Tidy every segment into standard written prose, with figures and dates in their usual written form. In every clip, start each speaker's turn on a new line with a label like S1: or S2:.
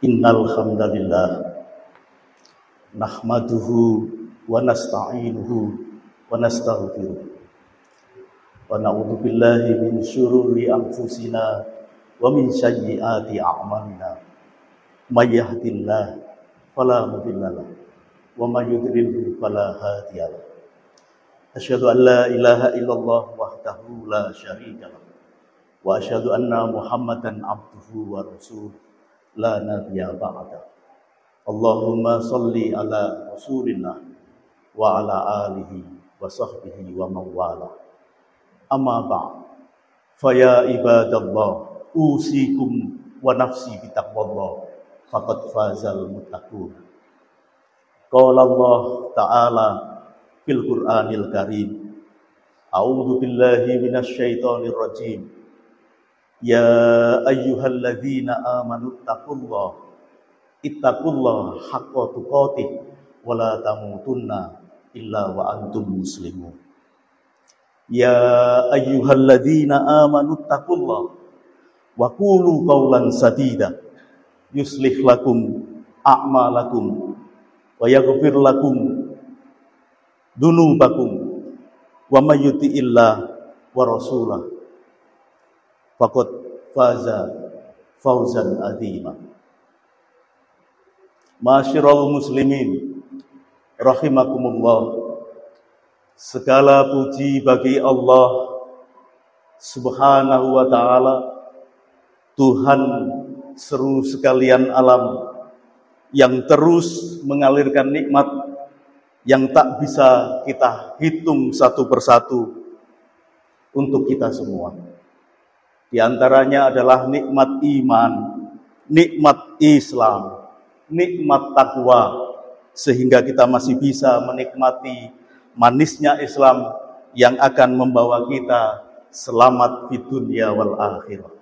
S1: Innal hamdalillah nahmaduhu wa nasta'inuhu wa nastaghfiruh wa na'udzu billahi min syururi anfusina wa min sayyiati a'malina. May yahdihillahu fala mudilla lahu wa may yudlil fala hadiya lahu. Asyhadu an la ilaha illallah wahdahu la syarika lahu wa asyhadu anna Muhammadan abduhu wa rasuluh la nabiyya ba'da. Allahumma shalli ala rasulillah wa ala alihi wa sahbihi wa mawala. Amma ba'd. Fa ya ibadallah usikum wa nafsi bitaqwallah faqad fazal muttaqun. Qala Allah ta'ala fil Qur'anil Karim. A'udzu billahi minasy syaithanir rajim. Ya ayyuhalladzina amanu ittaqullaha haqqa tuqatih wa la tamutunna illa wa antum muslimun. Ya ayyuhalladzina amanu ittaqullaha wa qulu qawlan sadida yuslih lakum a'malakum wa yaghfir lakum dunubakum wa may yuti'illah wa rasulahu faqad faza fawzan adzima. Ma'asyiral muslimin rahimakumullah. Segala puji bagi Allah Subhanahu wa ta'ala, Tuhan seluruh sekalian alam, yang terus mengalirkan nikmat yang tak bisa kita hitung satu persatu untuk kita semua. Di antaranya adalah nikmat iman, nikmat Islam, nikmat takwa, sehingga kita masih bisa menikmati manisnya Islam yang akan membawa kita selamat di dunia wal akhirah.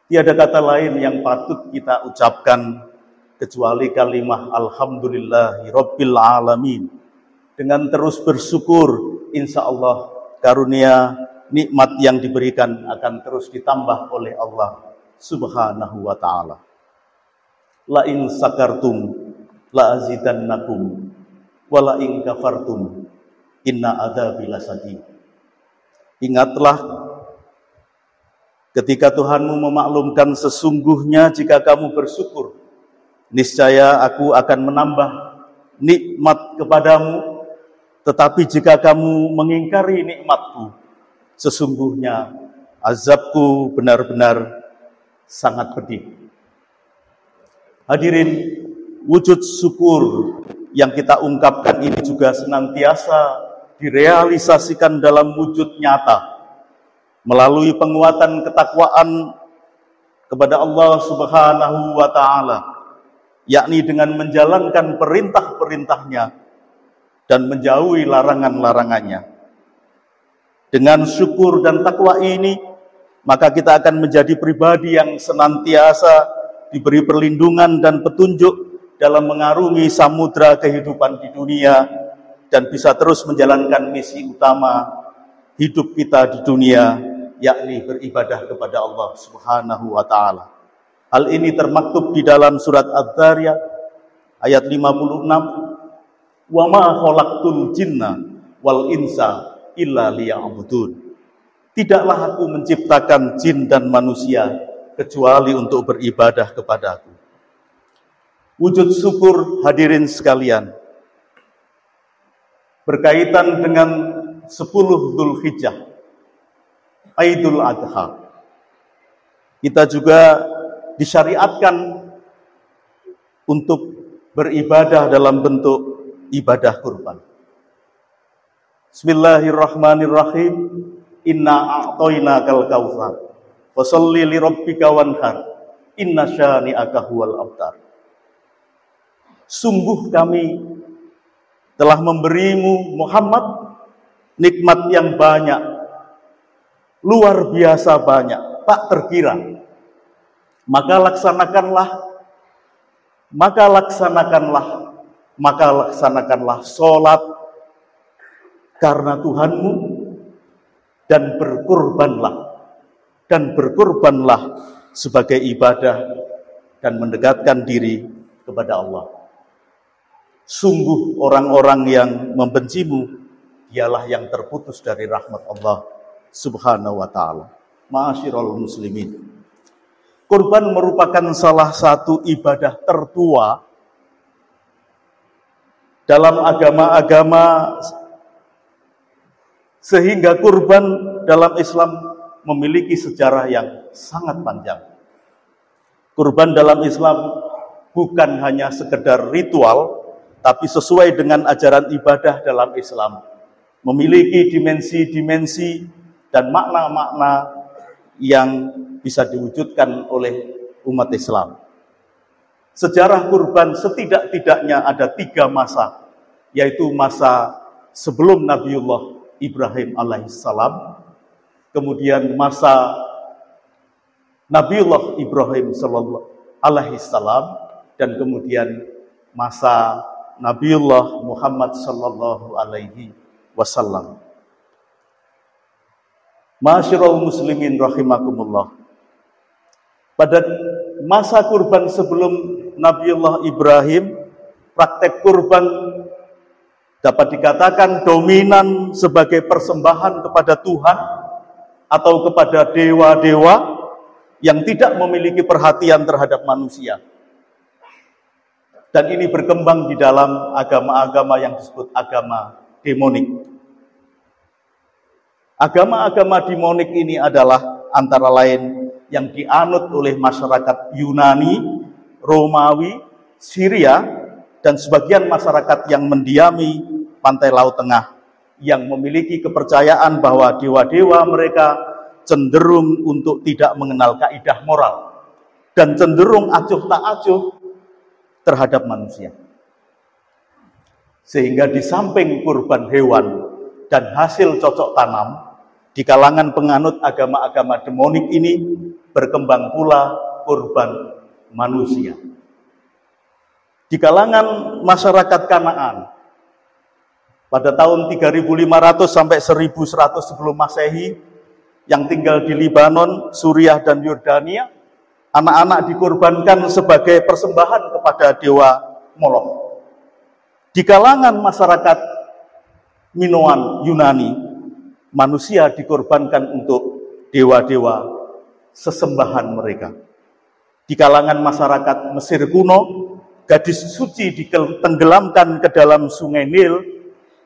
S1: Tiada kata lain yang patut kita ucapkan kecuali kalimah alhamdulillahi rabbil alamin. Dengan terus bersyukur, insya Allah karunia nikmat yang diberikan akan terus ditambah oleh Allah Subhanahu wa ta'ala. La in sakartum la azidannakum wa la in kafartum inna adzabi lasadid. Ingatlah ketika Tuhanmu memaklumkan, sesungguhnya jika kamu bersyukur, niscaya aku akan menambah nikmat kepadamu. Tetapi jika kamu mengingkari nikmatku, sesungguhnya azabku benar-benar sangat pedih. Hadirin, wujud syukur yang kita ungkapkan ini juga senantiasa direalisasikan dalam wujud nyata melalui penguatan ketakwaan kepada Allah Subhanahu wa ta'ala, yakni dengan menjalankan perintah-perintahnya dan menjauhi larangan-larangannya. Dengan syukur dan takwa ini, maka kita akan menjadi pribadi yang senantiasa diberi perlindungan dan petunjuk dalam mengarungi samudra kehidupan di dunia dan bisa terus menjalankan misi utama hidup kita di dunia, yakni beribadah kepada Allah Subhanahu wa ta'ala. Hal ini termaktub di dalam surat Adz-Dzariyat ayat 56. Wa ma khalaqtul jinna wal insa illa liya'budun. Tidaklah aku menciptakan jin dan manusia kecuali untuk beribadah kepadaku. Wujud syukur, hadirin sekalian, berkaitan dengan 10 Dzulhijjah, Aidul Adha. Kita juga disyariatkan untuk beribadah dalam bentuk ibadah kurban. Bismillahirrahmanirrahim. Inna a'tainakal kautsar fasholli lirabbika wanhar inna syani'aka huwal abtar. Sungguh kami telah memberimu Muhammad nikmat yang banyak, luar biasa banyak, tak terkira. Maka laksanakanlah sholat karena Tuhanmu, dan berkorbanlah sebagai ibadah dan mendekatkan diri kepada Allah. Sungguh orang-orang yang membencimu, dialah yang terputus dari rahmat Allah Subhanahu wa ta'ala. Ma'asyiral muslimin, kurban merupakan salah satu ibadah tertua dalam agama-agama, sehingga kurban dalam Islam memiliki sejarah yang sangat panjang. Kurban dalam Islam bukan hanya sekedar ritual, tapi sesuai dengan ajaran ibadah dalam Islam, memiliki dimensi-dimensi dan makna-makna yang bisa diwujudkan oleh umat Islam. Sejarah kurban setidak-tidaknya ada 3 masa, yaitu masa sebelum Nabiullah Ibrahim alaihissalam, kemudian masa Nabiullah Ibrahim alaihissalam, dan kemudian masa Nabiullah Muhammad sallallahu alaihi wasallam. Ma'asyiral muslimin rahimakumullah. Pada masa kurban sebelum Nabiullah Ibrahim, praktek kurban dapat dikatakan dominan sebagai persembahan kepada Tuhan atau kepada dewa-dewa yang tidak memiliki perhatian terhadap manusia. Dan ini berkembang di dalam agama-agama yang disebut agama demonik. Agama-agama demonik ini adalah antara lain yang dianut oleh masyarakat Yunani, Romawi, Syria, dan sebagian masyarakat yang mendiami pantai Laut Tengah, yang memiliki kepercayaan bahwa dewa-dewa mereka cenderung untuk tidak mengenal kaidah moral dan cenderung acuh tak acuh terhadap manusia. Sehingga di samping kurban hewan dan hasil cocok tanam, di kalangan penganut agama-agama demonik ini berkembang pula kurban manusia. Di kalangan masyarakat Kanaan, pada tahun 3500 sampai 1100 sebelum Masehi, yang tinggal di Libanon, Suriah, dan Yordania, anak-anak dikorbankan sebagai persembahan kepada dewa Molok. Di kalangan masyarakat Minoan Yunani, manusia dikorbankan untuk dewa-dewa sesembahan mereka. Di kalangan masyarakat Mesir kuno, gadis suci ditenggelamkan ke dalam sungai Nil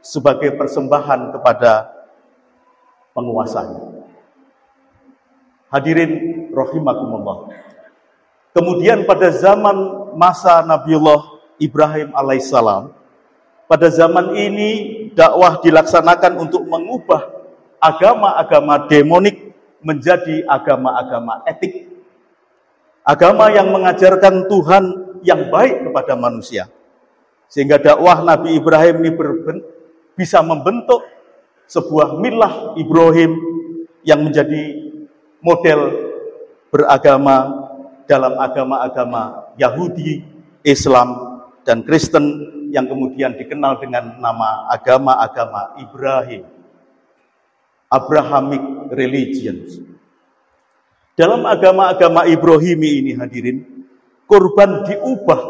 S1: sebagai persembahan kepada penguasanya. Hadirin rahimakumullah. Kemudian pada zaman masa Nabiullah Ibrahim alaihissalam, pada zaman ini dakwah dilaksanakan untuk mengubah agama-agama demonik menjadi agama-agama etik. Agama yang mengajarkan Tuhan yang baik kepada manusia. Sehingga dakwah Nabi Ibrahim ini bisa membentuk sebuah milah Ibrahim yang menjadi model beragama dalam agama-agama Yahudi, Islam, dan Kristen yang kemudian dikenal dengan nama agama-agama Ibrahim, Abrahamic religions. Dalam agama-agama Ibrahimi ini hadirin, kurban diubah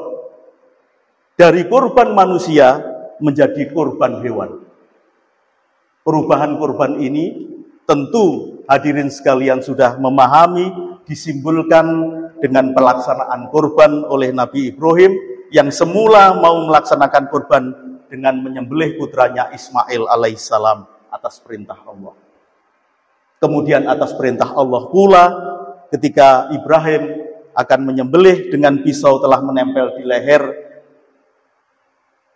S1: dari kurban manusia menjadi kurban hewan. Perubahan kurban ini tentu hadirin sekalian sudah memahami, disimbolkan dengan pelaksanaan kurban oleh Nabi Ibrahim yang semula mau melaksanakan kurban dengan menyembelih putranya Ismail alaihissalam atas perintah Allah. Kemudian atas perintah Allah pula ketika Ibrahim akan menyembelih dengan pisau telah menempel di leher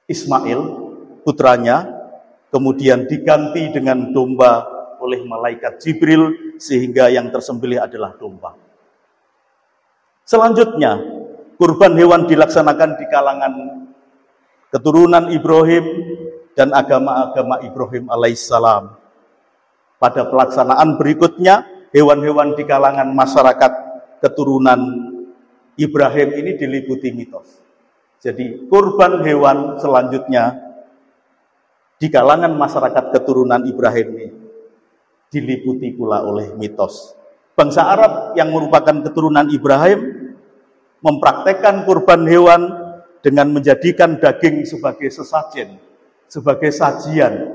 S1: Ismail putranya, kemudian diganti dengan domba oleh malaikat Jibril sehingga yang tersembelih adalah domba. Selanjutnya, kurban hewan dilaksanakan di kalangan keturunan Ibrahim dan agama-agama Ibrahim alaihissalam. Pada pelaksanaan berikutnya, hewan-hewan di kalangan masyarakat keturunan Ibrahim ini diliputi mitos. Jadi kurban hewan selanjutnya di kalangan masyarakat keturunan Ibrahim ini diliputi pula oleh mitos. Bangsa Arab yang merupakan keturunan Ibrahim mempraktekkan kurban hewan dengan menjadikan daging sebagai sesajen, sebagai sajian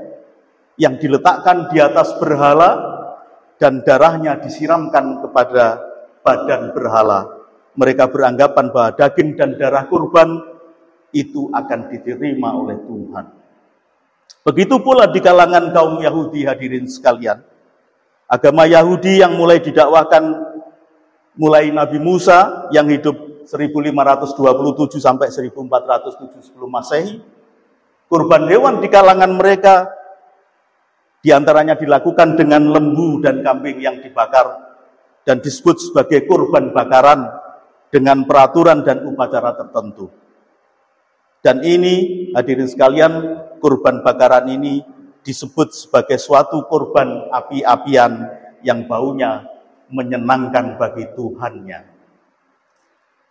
S1: yang diletakkan di atas berhala dan darahnya disiramkan kepada badan berhala. Mereka beranggapan bahwa daging dan darah kurban itu akan diterima oleh Tuhan. Begitu pula di kalangan kaum Yahudi, hadirin sekalian. Agama Yahudi yang mulai didakwakan mulai Nabi Musa yang hidup 1527 sampai 1470 Masehi. Kurban hewan di kalangan mereka diantaranya dilakukan dengan lembu dan kambing yang dibakar dan disebut sebagai kurban bakaran dengan peraturan dan upacara tertentu. Dan ini, hadirin sekalian, kurban bakaran ini disebut sebagai suatu kurban api-apian yang baunya menyenangkan bagi Tuhannya.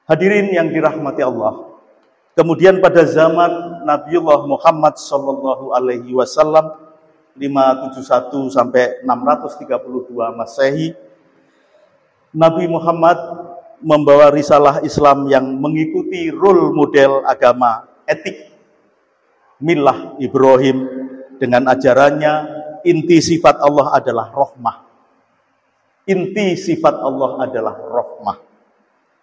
S1: Hadirin yang dirahmati Allah. Kemudian pada zaman Nabiullah Muhammad sallallahu alaihi wasallam 571 sampai 632 Masehi, Nabi Muhammad membawa risalah Islam yang mengikuti role model agama etik Millah Ibrahim dengan ajarannya inti sifat Allah adalah rahmah. Inti sifat Allah adalah rahmah.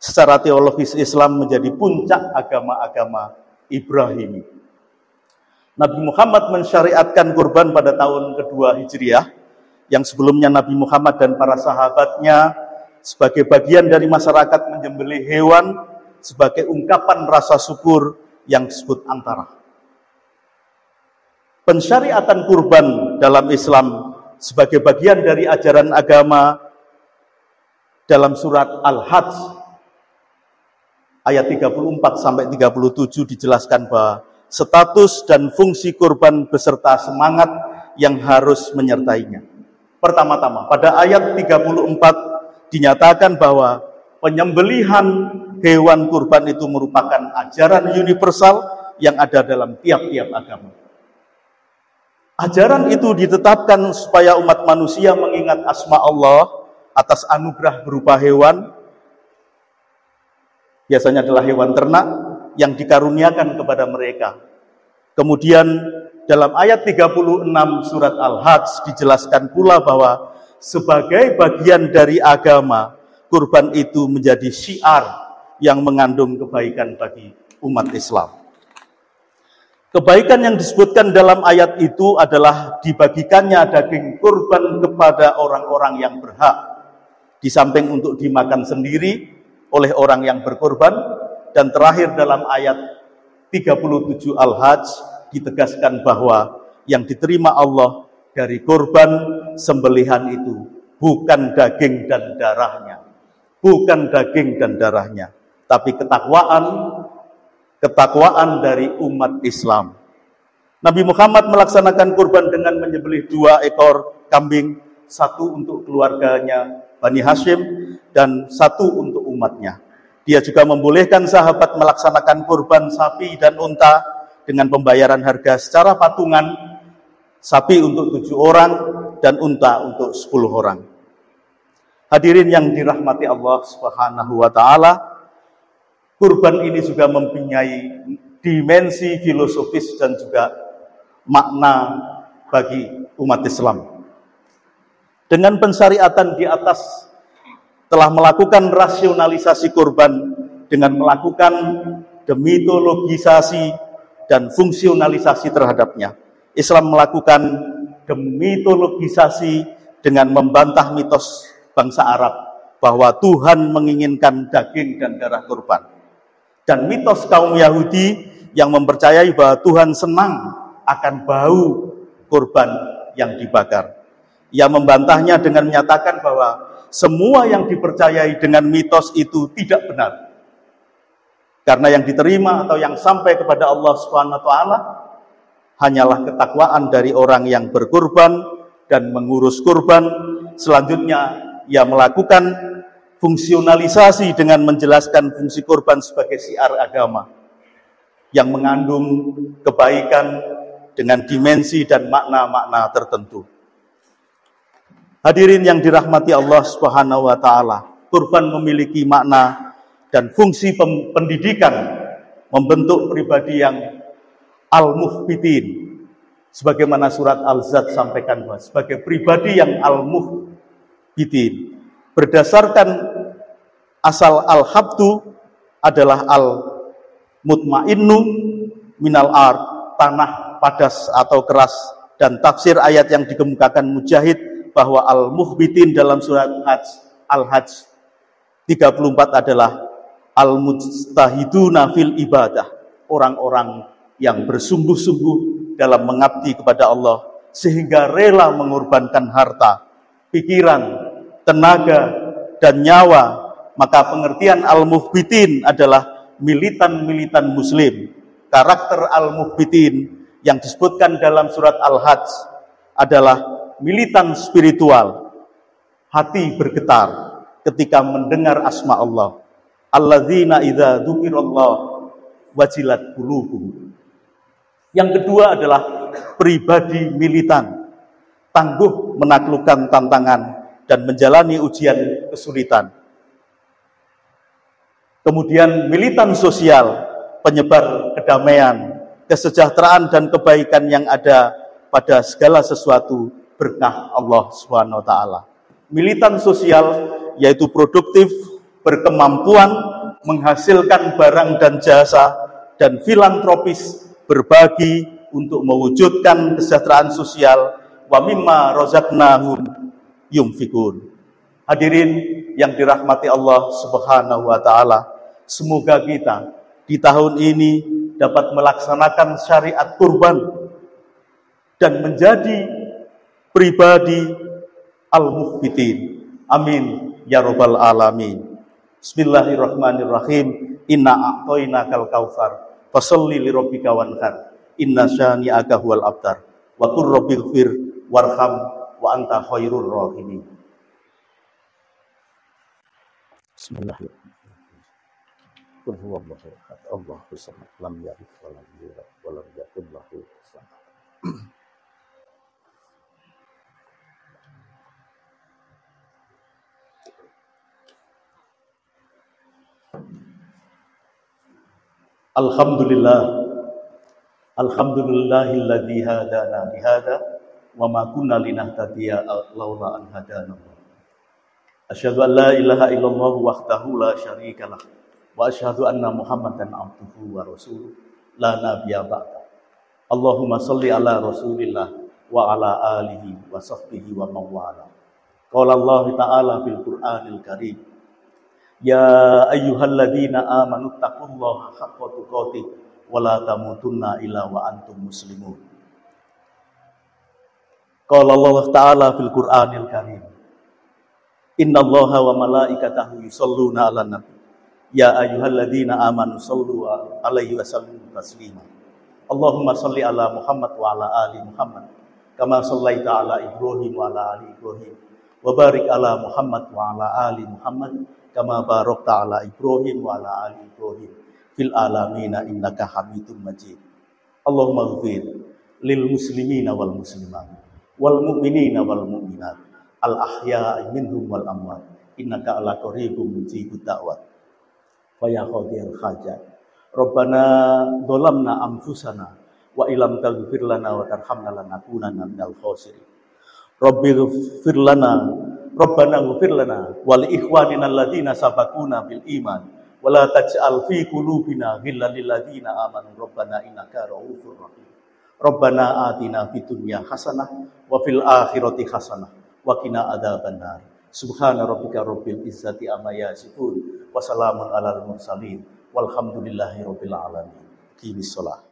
S1: Secara teologis Islam menjadi puncak agama-agama Ibrahim. Nabi Muhammad mensyariatkan kurban pada tahun kedua Hijriah, yang sebelumnya Nabi Muhammad dan para sahabatnya sebagai bagian dari masyarakat menyembelih hewan sebagai ungkapan rasa syukur yang disebut antara. Pensyariatan kurban dalam Islam sebagai bagian dari ajaran agama dalam surat Al-Hajj ayat 34 sampai 37 dijelaskan bahwa status dan fungsi kurban beserta semangat yang harus menyertainya. Pertama-tama, pada ayat 34 dinyatakan bahwa penyembelihan hewan kurban itu merupakan ajaran universal yang ada dalam tiap-tiap agama. Ajaran itu ditetapkan supaya umat manusia mengingat asma Allah atas anugerah berupa hewan, biasanya adalah hewan ternak yang dikaruniakan kepada mereka. Kemudian dalam ayat 36 surat Al-Hajj dijelaskan pula bahwa sebagai bagian dari agama, kurban itu menjadi syiar yang mengandung kebaikan bagi umat Islam. Kebaikan yang disebutkan dalam ayat itu adalah dibagikannya daging kurban kepada orang-orang yang berhak, di samping untuk dimakan sendiri oleh orang yang berkorban, dan terakhir dalam ayat 37 Al-Hajj ditegaskan bahwa yang diterima Allah dari korban sembelihan itu bukan daging dan darahnya, bukan daging dan darahnya, tapi ketakwaan dari umat Islam. Nabi Muhammad melaksanakan kurban dengan menyembelih 2 ekor kambing, 1 untuk keluarganya Bani Hashim dan 1 untuk umatnya. Dia juga membolehkan sahabat melaksanakan kurban sapi dan unta dengan pembayaran harga secara patungan, sapi untuk 7 orang dan unta untuk 10 orang. Hadirin yang dirahmati Allah Subhanahu wa taala, kurban ini juga mempunyai dimensi filosofis dan juga makna bagi umat Islam. Dengan pensyariatan di atas telah melakukan rasionalisasi kurban dengan melakukan demitologisasi dan fungsionalisasi terhadapnya. Islam melakukan demitologisasi dengan membantah mitos bangsa Arab bahwa Tuhan menginginkan daging dan darah kurban. Dan mitos kaum Yahudi yang mempercayai bahwa Tuhan senang akan bau kurban yang dibakar. Ia membantahnya dengan menyatakan bahwa semua yang dipercayai dengan mitos itu tidak benar. Karena yang diterima atau yang sampai kepada Allah Subhanahu wa taala hanyalah ketakwaan dari orang yang berkurban dan mengurus kurban. Selanjutnya ia melakukan fungsionalisasi dengan menjelaskan fungsi kurban sebagai syiar agama yang mengandung kebaikan dengan dimensi dan makna-makna tertentu. Hadirin yang dirahmati Allah Subhanahu wa taala, kurban memiliki makna dan fungsi pendidikan membentuk pribadi yang al-muhbitin. Sebagaimana surat Al-Zat sampaikan bahwa sebagai pribadi yang al-muhbitin. Berdasarkan asal al-habdu adalah al-mutmainnu minal ard, tanah padas atau keras. Dan tafsir ayat yang dikemukakan Mujahid bahwa al-muhbitin dalam surat Al-Hajj 34 adalah al-mujtahiduna fil ibadah, orang-orang yang bersungguh-sungguh dalam mengabdi kepada Allah sehingga rela mengorbankan harta, pikiran, tenaga, dan nyawa. Maka pengertian al-muhbitin adalah militan-militan muslim. Karakter al-muhbitin yang disebutkan dalam surat Al-Hajj adalah militan spiritual. Hati bergetar ketika mendengar asma Allah. Alladzina idza dzukirallah wajilat qulubuhum. Yang kedua adalah pribadi militan, tangguh menaklukkan tantangan dan menjalani ujian kesulitan. Kemudian militan sosial, penyebar kedamaian, kesejahteraan dan kebaikan yang ada pada segala sesuatu berkah Allah Subhanahu wa taala. Militan sosial yaitu produktif, berkemampuan menghasilkan barang dan jasa, dan filantropis, berbagi untuk mewujudkan kesejahteraan sosial. Wa mimma razaqnahum yunfikun. Hadirin yang dirahmati Allah Subhanahu wa taala, semoga kita di tahun ini dapat melaksanakan syariat kurban dan menjadi pribadi al-muhbitin. Amin ya rabbal alamin. Bismillahirrahmanirrahim. Inna a'tainakal kautsar fasholli lirabbika wanhar. Inna syani'aka huwal abtar. Wa qur rabbighfir warham wa anta khairur rahimin. Bismillahirrahmanirrahim. Qul huwallahu ahad, Allahu samad, lam yalid wa lam yulad wa lam yakul lahu kufuwan ahad. Alhamdulillahilladzi hadana lihada wa ma kunna linahtadiya laula an hadana Allah. Asyhadu an la ilaha illallah wahdahu la syarika lah wa asyhadu anna Muhammadan abduhu wa rasuluh la nabiyya ba'da. Allahumma shalli ala Rasulillah wa ala alihi wa sahbihi wa man wala. Qala Allah ta'ala fil Qur'anil Karim, ya ayyuhalladzina amanu taqullaha haqqa tuqatih wa la tamutunna illa wa antum muslimun. Qala Allah ta'ala fil Qur'anil Karim, innallaha wa malaikatahu yusholluna 'alan nabi ya ayyuhalladzina amanu shollu 'alaihi wa sallimu taslima. Allahumma shalli ala Muhammad wa ala ali Muhammad kama shallaita ala Ibrahim wa ala ali Ibrahim wa barik ala Muhammad wa ala ali Muhammad kama barakta ala Ibrahim wa ala ali Ibrahim fil alamina innaka Hamidum Majid. Allahumma ighfir lil muslimina wal muslimat wal mu'minina wal mu'minat al ahya'i minhum wal amwat innaka ala qaribum mujibud da'wat. Wa ya qadiyal hajat Rabbana dzalamna anfusana wa illam taghfir lana wa tarhamna lanakunanna minal khasirin. Rabbana ighfir lana wa li ikhwanina alladziina sabaquna bil iman wa la taj'al fi qulubina ghillan lil ladziina amanu rabbana innaka ra'ufur rahim. Rabbana atina fid dunya hasanah wa fil akhirati hasanah wa qina adzabannar. Subhana rabbika rabbil izzati amma yasifun wa salamun alal mursalin walhamdulillahi rabbil alamin. Qimis shalah.